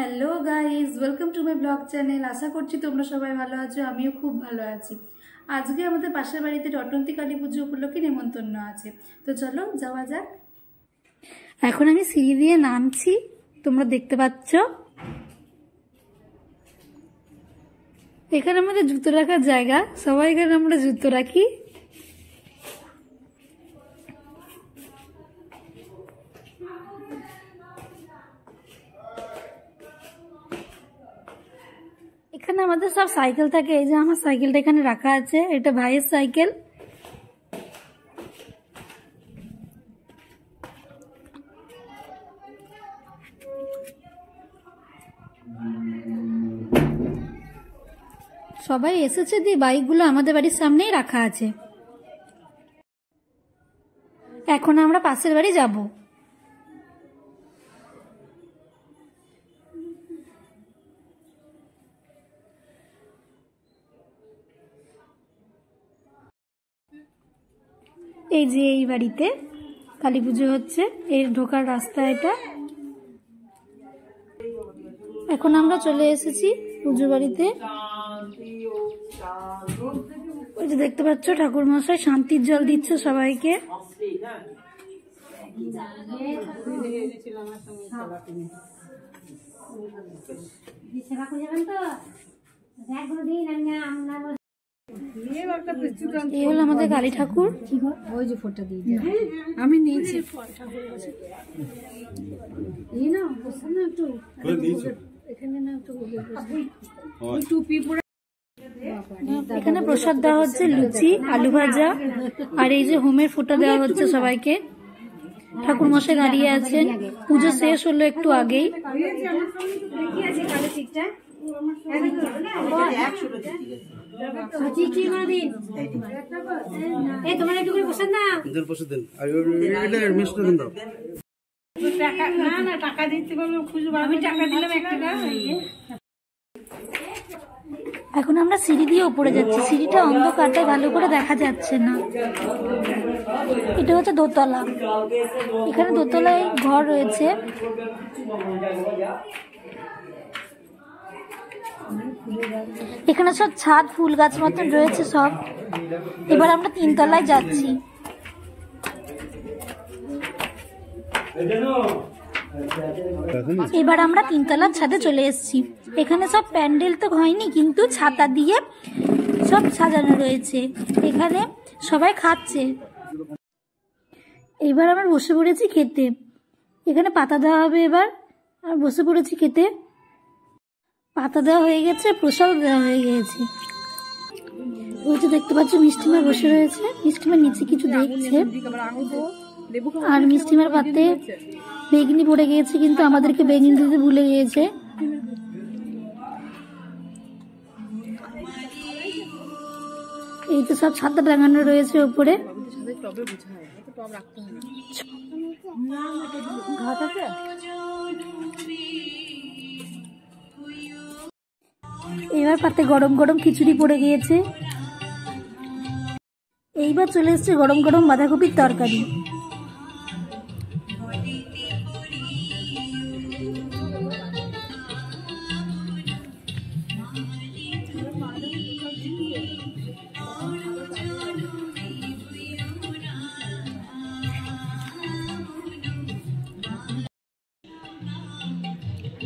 Hello guys, welcome to my blog channel. আশা করছি তোমরা সবাই ভালো আছো, আমিও খুব ভালো আছি। আজকে আমাদের পাশের বাড়িতে রটন্তী কালী পুজো উপলক্ষে নেমন্তন্ন আছে, তো চলো যাওয়া যাক। এখন আমি সিঁড়ি দিয়ে নামছি, তোমরা দেখতে পাচ্ছ। এখানে আমাদের জুতো রাখার জায়গা, সবাই এখানে আমরা জুতো রাখি। এখানে আমাদের সব সাইকেল থাকে। এই যে আমার সাইকেলটা এখানে রাখা আছে, এটা ভাইয়ের সাইকেল। সবাই এসেছে দিয়ে বাইকগুলো আমাদের বাড়ির সামনেই রাখা আছে। এখন আমরা পাশের বাড়ি যাব। এই যে এই বাড়িতে কালী পুজো হচ্ছে, এর ঢোকার রাস্তা এটা। এখন আমরা চলে এসেছি পুজো বাড়িতে। ওই যে দেখতে পাচ্ছ ঠাকুর মশাই শান্তির জল দিচ্ছে সবাইকে। এই হলো আমাদের কালী ঠাকুর। ওই যে ফোঁটা দিয়ে আমি নিয়েছি। এখানে প্রসাদ দেওয়া হচ্ছে, লুচি, আলু ভাজা, আর এই যে হোমের ফোঁটা দেওয়া হচ্ছে সবাইকে। ঠাকুর মশাই দাঁড়িয়ে আছেন, পুজো শেষ হলো একটু আগেই। এখন আমরা সিঁড়ি দিয়ে উপরে যাচ্ছি। সিঁড়িটা অন্ধকারটা ভালো করে দেখা যাচ্ছে না। এটা হচ্ছে দোতলা। এখানে দোতলায় ঘর রয়েছে। এখানে সব ছাদ ফুল গাছ মতন রয়েছে সব। এবার আমরা 3 তলায় যাচ্ছি। এবার আমরা 3 তলার ছাদে চলে এসেছি। এখানে সব প্যান্ডেল তো হয়নি, কিন্তু ছাতা দিয়ে সব সাজানো রয়েছে। এখানে সবাই খাচ্ছে। এবার আমরা বসে পড়েছি খেতে। এখানে পাতা দেওয়া হবে। এবার আর বসে পড়েছি খেতে। পাতা দেওয়া হয়ে গেছে, প্রসাদ দেওয়া হয়ে গেছে। ওই যে দেখতে পাচ্ছ মিষ্টিমা বসে রয়েছে, মিষ্টিমার নিচে কিছু দেখছে। আর মিষ্টিমার পাতে বেগনি পড়ে গিয়েছে, কিন্তু আমাদেরকে বেগনি দিতে ভুলে গিয়েছে। এই তো সব ছাতা টাঙানো রয়েছে উপরে। এবার পাতে গরম গরম খিচুড়ি পড়ে গিয়েছে। এইবার চলে এসছে গরম গরম বাঁধাকপির তরকারি।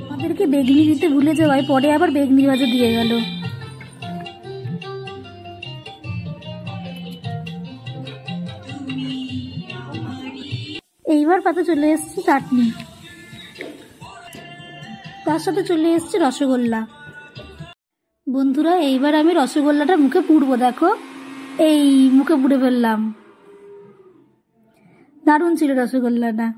আমাদেরকে বেগনি দিতে ভুলে যাওয়ায় পরে আবার বেগনি ভাজা দিয়ে গেল। এইবার পাতে চলে এসছে চাটনি, তার সাথে চলে এসছে রসগোল্লা। বন্ধুরা, এইবার আমি রসগোল্লাটা মুখে পুড়বো। দেখো, এই মুখে পুড়ে ফেললাম। দারুণ ছিল রসগোল্লাটা।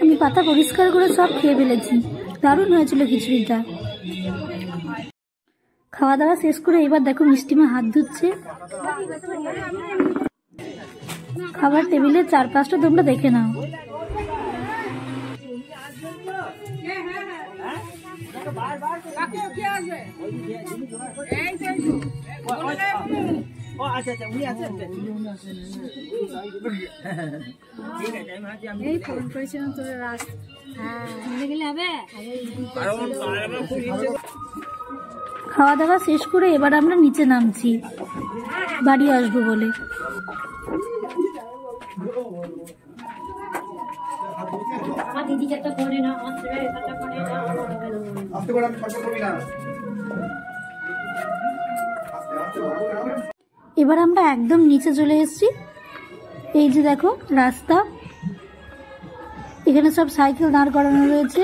আমি পাতা পরিষ্কার করে সব খেয়ে ফেলেছি। দারুণ হয়েছিল খিচুড়িটা। খাওয়া দাওয়া শেষ করে এবার দেখো মিষ্টিমা হাত ধুচ্ছে। খাবার টেবিলের চারপাশটা তোমরা দেখে নাও। খাওয়া দাওয়া শেষ করে এবার আমরা নিচে নামছি বাড়ি আসবো বলে। এবার আমরা একদম নিচে চলে এসেছি। এই যে দেখো রাস্তা, এখানে সব সাইকেল দাঁড় করানো রয়েছে।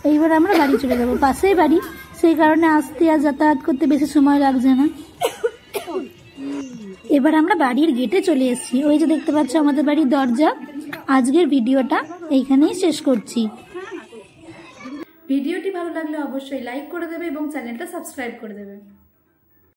এইবার আমরা বাড়ি চলে যাবো, পাশেই বাড়ি, সেই কারণে আসতে আর যাতায়াত করতে বেশি সময় লাগছে না। এবার আমরা বাড়ির গেটে চলে এসেছি। ওই যে দেখতে পাচ্ছ আমাদের বাড়ির দরজা। আজকের ভিডিওটা এইখানেই শেষ করছি। ভিডিওটি ভালো লাগলে অবশ্যই লাইক করে দেবে এবং চ্যানেলটা সাবস্ক্রাইব করে দেবে।